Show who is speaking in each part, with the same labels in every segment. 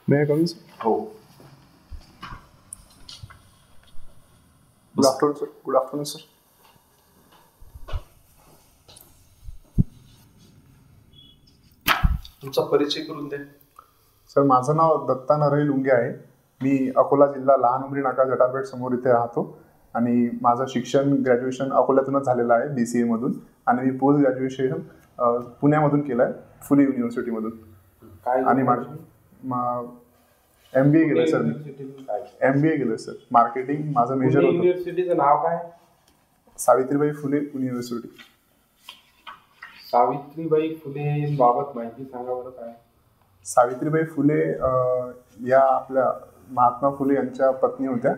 Speaker 1: May I come in, sir?
Speaker 2: हो.
Speaker 1: Good afternoon, sir. Good afternoon, sir.
Speaker 2: तुमचा परिचय करून द्या.
Speaker 1: सर, माझं नाव दत्ता नरहरी लुंगे आहे. मी अकोला जिल्हा लहान उमरी नाका जटारपेठ समोर इथे राहतो आणि माझं शिक्षण ग्रॅज्युएशन अकोल्यातूनच झालेलं आहे BCA मधून आणि मी पोस्ट ग्रॅज्युएशन पुण्यामधून केलं आहे फुले युनिव्हर्सिटीमधून. आणि MBA केलं सर. MBA केलं सर. मार्केटिंग माझं मेजर होतं.
Speaker 3: युनिव्हर्सिटीचं नाव काय?
Speaker 1: सावित्रीबाई फुले युनिव्हर्सिटी.
Speaker 3: सावित्रीबाई फुले बाबत माहिती सांगा बरं. काय
Speaker 1: सावित्रीबाई फुले या आपल्या महात्मा फुले यांच्या पत्नी होत्या.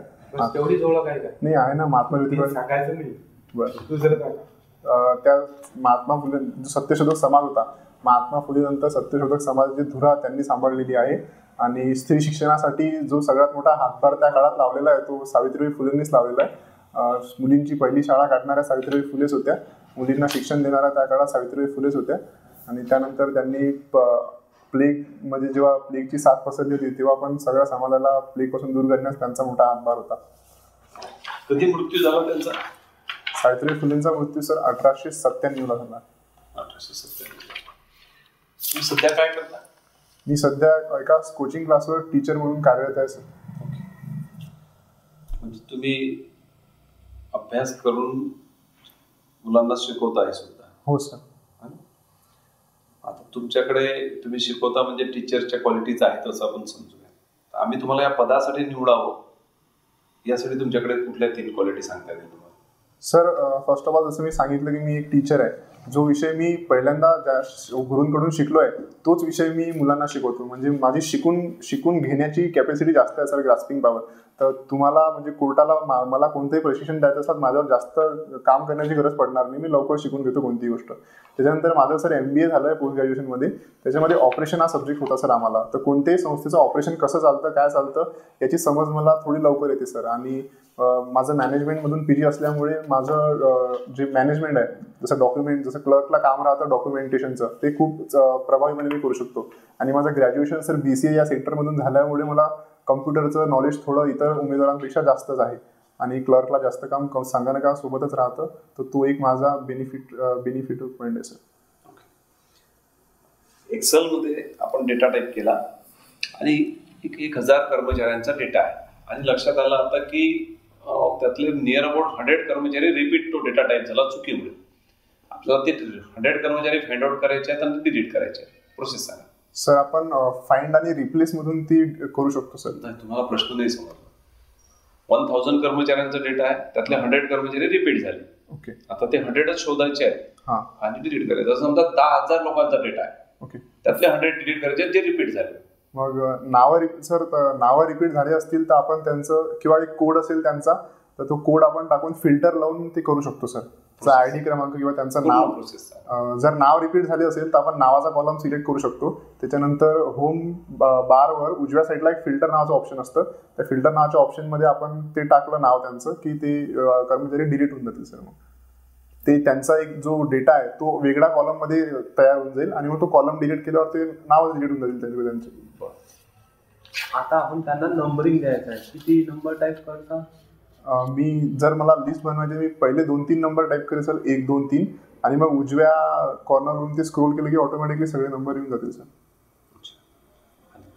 Speaker 3: तेवढीच ओळख आहे का?
Speaker 1: नाही, आहे ना महात्मा ज्योतिबा.
Speaker 3: सांगायचं नाही.
Speaker 1: बरं.
Speaker 3: दुसरं सांगा.
Speaker 1: त्या महात्मा फुले जो सत्यशोधक समाज होता, महात्मा फुले नंतर सत्यशोधक समाजाची धुरा त्यांनी सांभाळलेली आहे आणि स्त्री शिक्षणासाठी जो सगळ्यात मोठा हातभार त्या काळात लावलेला आहे तो सावित्रीबाई फुलेंनीच लावलेला आहे. मुलींची पहिली शाळा काढणाऱ्या सावित्रीबाई फुलेच होत्या. मुलींना शिक्षण देणाऱ्या त्या काळात सावित्रीबाई फुलेच होत्या. आणि त्यानंतर त्यांनी प्लेग म्हणजे जेव्हा प्लेगची साथ पसरली होती तेव्हा पण सगळ्या समाजाला प्लेग पासून दूर करण्यास त्यांचा मोठा हातभार होता.
Speaker 2: कधी मृत्यू झाला त्यांचा?
Speaker 1: सावित्रीबाई फुलेंचा मृत्यू सर 1897 झाला.
Speaker 2: 1897. तुम्ही सध्या काय करता?
Speaker 1: मी सध्या एका कोचिंग क्लासवर टीचर म्हणून कार्यरत आहे सर.
Speaker 2: म्हणजे तुम्ही अभ्यास करून मुलांना शिकवताय सुद्धा?
Speaker 1: हो सर.
Speaker 2: आता तुमच्याकडे तुम्ही शिकवता म्हणजे टीचरच्या क्वालिटीज आहेत असं आपण समजूया. आम्ही तुम्हाला या पदासाठी निवडावं यासाठी तुमच्याकडे कुठल्या 3 क्वालिटी सांगता येईल तुम्हाला?
Speaker 1: सर, फर्स्ट ऑफ ऑल जसं मी सांगितलं की मी एक टीचर आहे. जो विषय मी पहिल्यांदा ज्या गुरूंकडून शिकलो आहे तोच विषय मी मुलांना शिकवतो. म्हणजे माझी शिकून घेण्याची कॅपॅसिटी जास्त आहे सर, ग्रास्पिंग पॉवर. तर तुम्हाला म्हणजे कोर्टाला मला कोणतंही प्रशिक्षण द्यायचं असतात माझ्यावर जास्त काम करण्याची गरज पडणार नाही. मी लवकर शिकून घेतो कोणतीही गोष्ट. त्याच्यानंतर माझं सर MBA झालं आहे पोस्ट ग्रॅज्युएशनमध्ये. त्याच्यामध्ये ऑपरेशन हा सब्जेक्ट होता सर आम्हाला. तर कोणत्याही संस्थेचं ऑपरेशन कसं चालतं, काय चालतं याची समज मला थोडी लवकर येते सर. आणि माझं मॅनेजमेंटमधून PG असल्यामुळे माझं जे मॅनेजमेंट आहे जसं डॉक्युमेंट, जसं क्लर्कला काम राहतं डॉक्युमेंटेशनचं, ते खूप प्रभावीपणे मी करू शकतो. आणि माझं ग्रॅज्युएशन सर BCA या सेक्टरमधून झाल्यामुळे मला कम्प्युटरचं नॉलेज थोडं इतर उमेदवारांपेक्षा जास्तच आहे. आणि क्लर्कला जास्त काम संगणकासोबतच राहतं. तर तो एक माझा बेनिफिट पॉईंट आहे सर.
Speaker 2: एक्सेलमध्ये आपण डेटा टाईप केला आणि 1000 कर्मचाऱ्यांचा डेटा आहे आणि लक्षात आलं आता की त्यातले नियर अबाउट 100 कर्मचारी रिपीट तो डेटा टाईप झाला चुकीमुळे. आपल्याला ते 100 कर्मचारी फाइंड आउट करायचे आहेत आणि डिलीट करायचे आहेत. प्रोसेस सांगा
Speaker 1: सर. आपण फाइंड आणि रिप्लेस मधून ती करू शकतो सर.
Speaker 2: नाही, तुम्हाला प्रश्न नाही समजला. 1000 कर्मचाऱ्यांचा डेटा आहे, त्यातले 100 कर्मचारी रिपीट झाले.
Speaker 1: ओके.
Speaker 2: आता ते 100च शोधायचे आहेत आणि डिलीट करायचे. असं समजा 10,000 लोकांचा डेटा आहे.
Speaker 1: ओके.
Speaker 2: त्यातले 100 डिलीट करायचे जे रिपीट झाले.
Speaker 1: मग नावं रिपीट झाले असतील तर आपण त्यांचं किंवा एक कोड असेल त्यांचा तर तो कोड आपण टाकून फिल्टर लावून ते करू शकतो सर. ID क्रमांक किंवा त्यांचं नाव. जर नाव रिपीट झाले असेल तर आपण नावाचा कॉलम सिलेक्ट करू शकतो. त्याच्यानंतर होम बारवर उजव्या साईडला एक फिल्टर नावाचं ऑप्शन असतं. त्या फिल्टर नावाच्या ऑप्शनमध्ये आपण ते टाकलं नाव त्यांचं की ते कर्मचारी डिलीट होऊन जातील सर. मग ते त्यांचा एक जो डेटा आहे तो वेगळ्या कॉलममध्ये तयार होऊन जाईल आणि मग तो कॉलम डिलीट केल्यावर ते नावच डिलीट होऊन जाईल त्यांचे.
Speaker 3: आता आपण त्यांना नंबरिंग द्यायचं आहे. किती नंबर टाईप करता?
Speaker 1: मी जर मला लिस्ट बनवायची मी पहिले 2-3 नंबर टाईप करेल सर. 1, 2, 3 आणि मग उजव्या कॉर्नरवरून ते स्क्रोल केलं की ऑटोमॅटिकली सगळे नंबर येऊन जातील सर.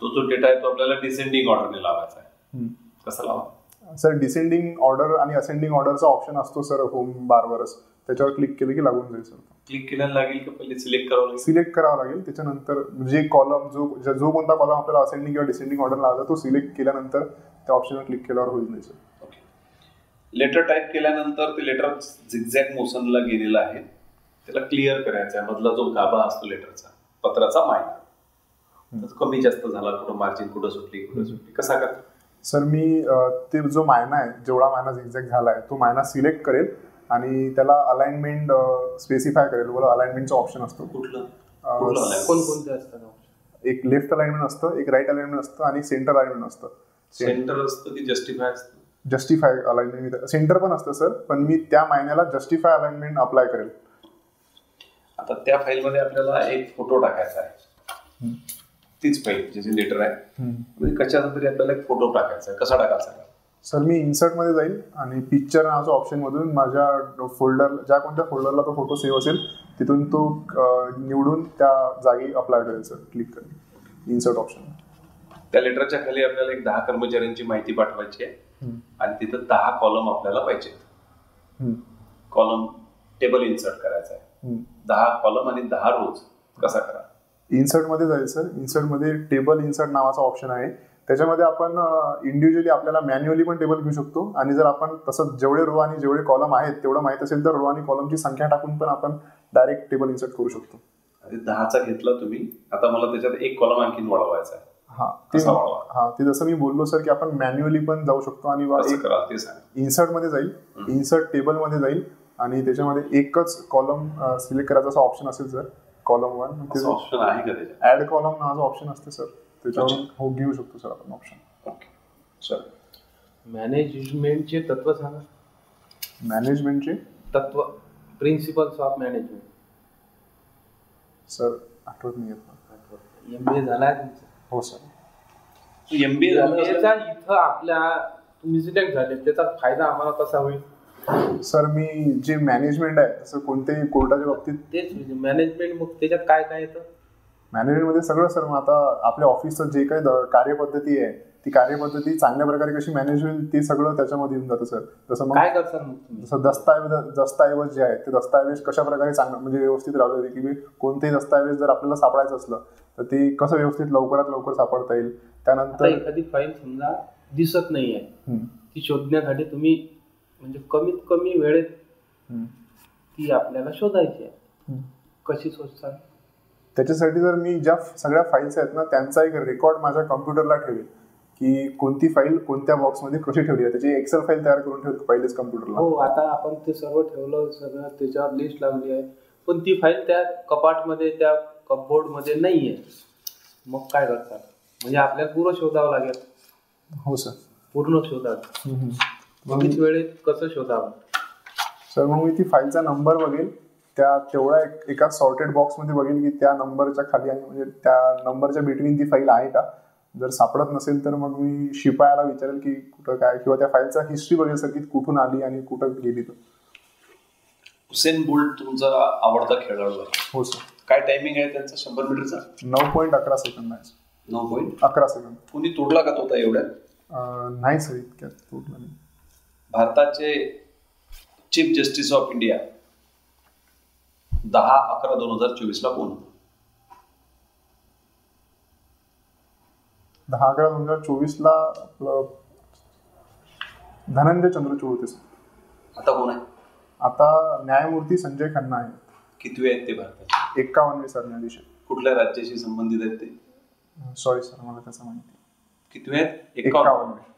Speaker 2: तो जो डेटा आहे तो आपल्याला डिसेंडिंग ऑर्डरने लावायचा आहे. कसं लावा
Speaker 1: सर? डिसेंडिंग ऑर्डर आणि असेंडिंग ऑर्डरचा ऑप्शन असतो सर होम बारवरच. त्याच्यावर क्लिक केलं की लागून जाईल सर.
Speaker 2: क्लिक केल्याला लागेल की पहिले सिलेक्ट करावं लागेल?
Speaker 1: सिलेक्ट करावं लागेल. त्याच्यानंतर जे कॉलम जो कोणता कॉलम आपल्याला असेंडिंग किंवा डिसेंडिंग ऑर्डर लावायचा तो सिलेक्ट केल्यानंतर त्या ऑप्शनवर क्लिक केल्यावर होईल नाही सर.
Speaker 2: लेटर टाईप केल्यानंतर ते लेटर झिगझॅग मोशनला गेलेलं आहे. त्याला क्लिअर करायचा आहे. मधला जो गाभा असतो लेटरचा, पत्राचा मायनर कमी जास्त झाला, कुठं मार्जिन कुठं सुटली कसा करतो
Speaker 1: सर? मी ते जो मायना आहे जेवढा मायना झिगझॅग झाला आहे तो मायना सिलेक्ट करेल आणि त्याला अलाइनमेंट स्पेसिफाय करेल. बरोबर, अलाइनमेंटचा ऑप्शन असतो.
Speaker 2: कुठलं
Speaker 3: कोणकोणते असतात?
Speaker 1: एक लेफ्ट अलाइनमेंट असतं, एक राईट अलाइनमेंट असतं आणि सेंटर अलाइनमेंट असतं.
Speaker 2: सेंटर असतं की जस्टिफाय असतं?
Speaker 1: Justify alignment. सेंटर पण असतं सर, पण मी त्या महिन्याला जस्टिफाय अलाइनमेंट अप्लाय करेल.
Speaker 2: आता त्या फाईलमध्ये आपल्याला एक फोटो टाकायचा आहे. तीच फाईल ज्याची लेटर आहे म्हणजे कशाचा तरी आपल्याला एक फोटो टाकायचा आहे. कसा टाकायचा आहे?
Speaker 1: सर मी इन्सर्टमध्ये जाईल आणि पिक्चर नावाच्या ऑप्शनमधून माझ्या फोल्डर ज्या कोणत्या फोल्डरला तो फोटो सेव्ह असेल तिथून तो निवडून त्या जागी अप्लाय करेल सर. क्लिक करेल इन्सर्ट ऑप्शन.
Speaker 2: त्या लेटरच्या खाली आपल्याला एक 10 कर्मचाऱ्यांची माहिती पाठवायची आहे आणि तिथं 10 कॉलम आपल्याला पाहिजे. कॉलम टेबल इन्सर्ट करायचा आहे. 10 कॉलम आणि 10 रोज. कसा करा?
Speaker 1: इन्सर्टमध्ये जाईल सर. इन्सर्टमध्ये टेबल इन्सर्ट नावाचा ऑप्शन आहे. त्याच्यामध्ये आपण इंडिव्हिज्युअली आपल्याला मॅन्युअली पण टेबल घेऊ शकतो आणि जर आपण तसं जेवढे रो आणि जेवढे कॉलम आहेत तेवढं माहित असेल तर रो आणि कॉलमची संख्या टाकून पण आपण डायरेक्ट टेबल इन्सर्ट करू शकतो.
Speaker 2: 10चा घेतला तुम्ही. आता मला त्याच्यात एक कॉलम आणखी वाढवायचा आहे.
Speaker 1: ते जसं मी बोललो सर की आपण मॅन्युअली पण जाऊ शकतो आणि इन्सर्टमध्ये जाईल. इन्सर्ट टेबलमध्ये जाईल आणि त्याच्यामध्ये एकच कॉलम सिलेक्ट करायचा असा ऑप्शन असेल सर. कॉलम 1
Speaker 2: ऑप्शन आहे का त्याच्यात?
Speaker 1: ऍड कॉलम नावाचा ऑप्शन असते सर. त्याच्यावरून हो घेऊ शकतो सर आपण ऑप्शन.
Speaker 2: Okay sir.
Speaker 3: मॅनेजमेंटचे तत्व सांगा.
Speaker 1: मॅनेजमेंटचे
Speaker 3: तत्व, प्रिन्सिपल्स ऑफ मॅनेजमेंट.
Speaker 1: सर आठवत नाही येत.
Speaker 3: MBA झालाय तुमचं?
Speaker 1: हो सर.
Speaker 2: MBA
Speaker 3: त्याचा इथं आपल्या तुम्ही सिलेक्ट झाले त्याचा फायदा आम्हाला कसा होईल?
Speaker 1: सर मी जे मॅनेजमेंट आहे तसं कोणत्याही कोर्टाच्या बाबतीत
Speaker 3: तेच मॅनेजमेंट. मग त्याच्यात काय काय येतं?
Speaker 1: मॅनेजमेंटमध्ये सगळं सर. मग आता आपल्या ऑफिसचं जे काही कार्यपद्धती आहे ती कार्यपद्धती चांगल्या प्रकारे कशी मॅनेज होईल ते सगळं त्याच्यामध्ये येऊन जातं सर. जसं मग
Speaker 3: काय करतात
Speaker 1: जसं दस्तावेज जे आहेत ते दस्तावेज कशा प्रकारे चांगलं म्हणजे व्यवस्थित राहू दे की कोणतेही दस्तावेज जर आपल्याला सापडायचं असलं तर ते कसं व्यवस्थित लवकरात लवकर सापडता येईल. त्यानंतर
Speaker 3: एखादी फाईल समजा दिसत नाहीये ती शोधण्यासाठी तुम्ही म्हणजे कमीत कमी वेळेत ती आपल्याला शोधायची आहे. कशी शोधता?
Speaker 1: त्याच्यासाठी जर मी ज्या सगळ्या फाईल्स आहेत ना त्यांचा एक रेकॉर्ड माझ्या कम्प्युटरला ठेवेल की कोणती फाईल कोणत्या बॉक्समध्ये कशी ठेवली आहे. त्याची एक्सेल फाईल तयार करून ठेवली पहिलेच कम्प्युटरला.
Speaker 3: हो आता आपण ते सर्व ठेवलं सगळं त्याच्यावर लिस्ट लावली आहे पण ती फाईल त्या कपाटमध्ये त्या कपबोर्डमध्ये नाहीये. मग काय करतात? म्हणजे आपल्याला पूर्ण शोधावं लागेल.
Speaker 1: हो सर.
Speaker 3: पूर्ण शोधावं. कमीच वेळेत कसं शोधावं
Speaker 1: सर? मग मी ती फाईलचा नंबर बघेल त्या तेवढ्या एका सॉर्टेड बॉक्समध्ये बघेल की त्या नंबरच्या खाली आणि म्हणजे त्या नंबरच्या बिटवीन ती फाईल आहे का. जर सापडत नसेल तर मग मी शिपायाला विचारेल की कुठं काय किंवा त्या फाईलचा हिस्ट्री बघेल सर की कुठून आली आणि कुठं गेली. तर
Speaker 2: हुसेन बोल्ट तुमचा आवडता खेळाडू आहे.
Speaker 1: हो सर.
Speaker 2: काय टायमिंग आहे त्यांचा 100 मीटरचा?
Speaker 1: 9.11 सेकंद आहे.
Speaker 2: 9.11
Speaker 1: सेकंद.
Speaker 2: कुणी तोडला का तो एवढ्यात?
Speaker 1: नाही सर इतक्यात तोडला नाही.
Speaker 2: भारताचे चीफ जस्टिस ऑफ इंडिया 10/11/2024 ला कोण?
Speaker 1: 10/11/2024 ला आपलं धनंजय चंद्रचूड होते सर.
Speaker 2: आता कोण आहे?
Speaker 1: आता न्यायमूर्ती संजय खन्ना आहे.
Speaker 2: कितवे आहेत ते भारताचे?
Speaker 1: 51वे सरन्यायाधीश.
Speaker 2: कुठल्या राज्याशी संबंधित आहेत ते?
Speaker 1: सॉरी सर मला त्याचं माहिती.
Speaker 2: कितवे आहेत?
Speaker 1: 51वे.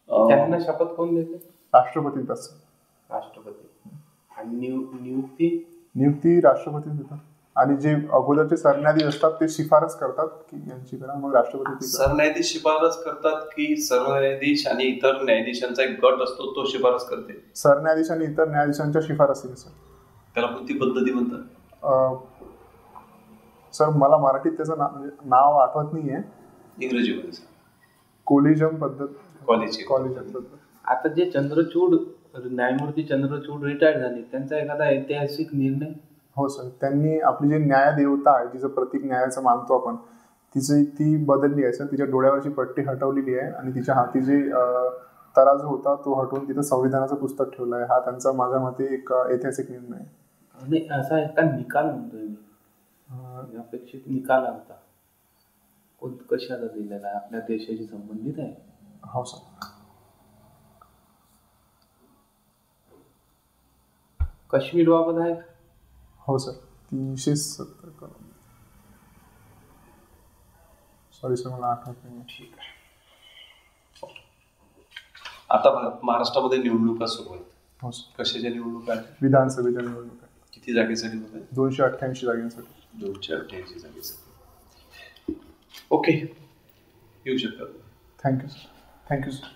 Speaker 3: त्यांना शपथ कोण देते?
Speaker 1: राष्ट्रपती देतात सर.
Speaker 3: राष्ट्रपती. आणि
Speaker 1: नियुक्ती राष्ट्रपती देतात आणि जे अगोदरचे सरन्यायाधीश असतात ते शिफारस करतात की यांची करा मग राष्ट्रपती.
Speaker 2: सरन्यायाधीश शिफारस करतात की सरन्यायाधीश आणि इतर न्यायाधीशांचा एक गट असतो तो शिफारस करते?
Speaker 1: सरन्यायाधीश आणि इतर न्यायाधीशांच्या शिफारसीने सर.
Speaker 2: त्याला कोणती पद्धती म्हणतात?
Speaker 1: सर मला मराठीत त्याचं नाव आठवत नाहीये.
Speaker 2: इंग्रजीमध्ये
Speaker 1: कोलिजम पद्धत.
Speaker 2: कॉलेजियम
Speaker 1: पद्धत.
Speaker 3: आता जे चंद्रचूड न्यायमूर्ती चंद्रचूड रिटायर झाले त्यांचा एखादा ऐतिहासिक निर्णय?
Speaker 1: हो सर. त्यांनी आपली जी न्यायदेवता आहे जिचं प्रतीक न्यायाचं मानतो आपण ती बदलली आहे सर. तिच्या डोळ्यावरची पट्टी हटवलेली आहे आणि तिच्या हाती जे तराजू होता तो हटवून तिथं संविधानाचं पुस्तक ठेवलं आहे. हा त्यांचा माझ्या मते एक ऐतिहासिक निर्णय आहे.
Speaker 3: आणि असा एका निकाल म्हणतोय मी अपेक्षित निकाल होता कशाला दिलेला आहे? आपल्या देशाशी संबंधित आहे.
Speaker 1: हो सर.
Speaker 3: काश्मीर बाबत आहे.
Speaker 1: हो सर. 370 कलम. सॉरी सर मला आठवत नाही.
Speaker 2: ठीक आहे. आता महाराष्ट्रामध्ये निवडणुका सुरू आहेत.
Speaker 1: हो सर.
Speaker 2: कशाच्या निवडणुका आहेत?
Speaker 1: विधानसभेच्या निवडणुका.
Speaker 2: किती जागेसाठी होत आहेत?
Speaker 1: 288 जागांसाठी.
Speaker 2: 288 जागेसाठी. ओके येऊ शकतात.
Speaker 1: Thank you sir.